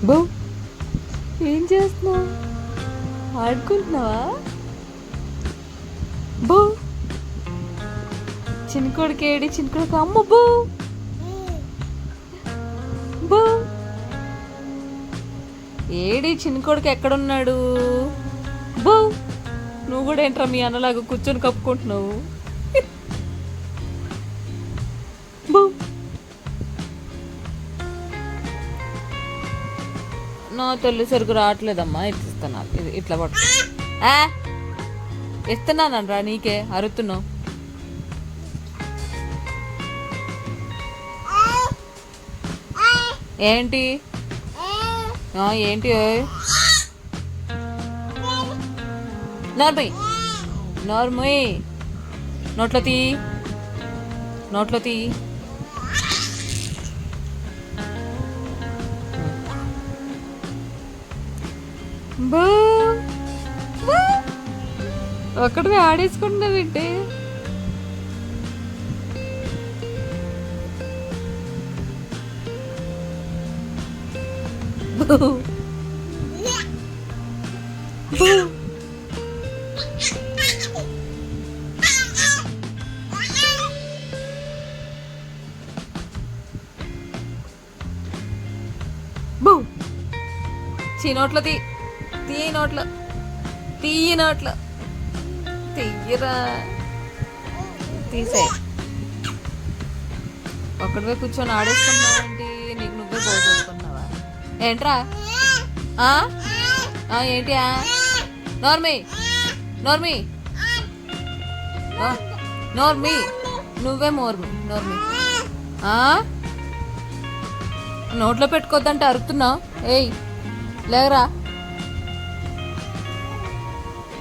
బో ఏం చేస్తున్నావు? ఆడుకుంటున్నావా? బో చిన్నకొడుకు ఏడి? చిన్నకొడుకు అమ్మ బో బో ఏడి? చిన్నకొడుకు ఎక్కడున్నాడు? బో నువ్వు కూడా ఏంట్రా మీ అన్నలాగా కూర్చొని కప్పుకుంటున్నావు? బో నా తల్లి సరుకు రావట్లేదమ్మా. ఇస్తున్నా ఇది ఇట్లా పట్టు. ఇస్తున్నానరా నీకే అరుతున్నావు. ఏంటి ఏంటి? నార్మల్ నార్మల్ నోట్లో తీ, నోట్లో తీ. ఒక్కడివి ఆడేసుకుంటున్నావు ఏంటి? నోట్లో తీ, తీ నోట్లో, తీయి నోట్లో, తీయరా, తీసే. ఒక్కడివే కూర్చొని ఆడేసుకున్నావంటి? నీకు నువ్వే పోసేసుకున్నావా ఏంట్రా? ఏంటి? నోర్మి నోర్మి నోర్మి నువ్వే మోర్మి నోర్మి. నోట్లో పెట్టుకోద్దంటే అరుతున్నావు. ఏయ్ లేరా.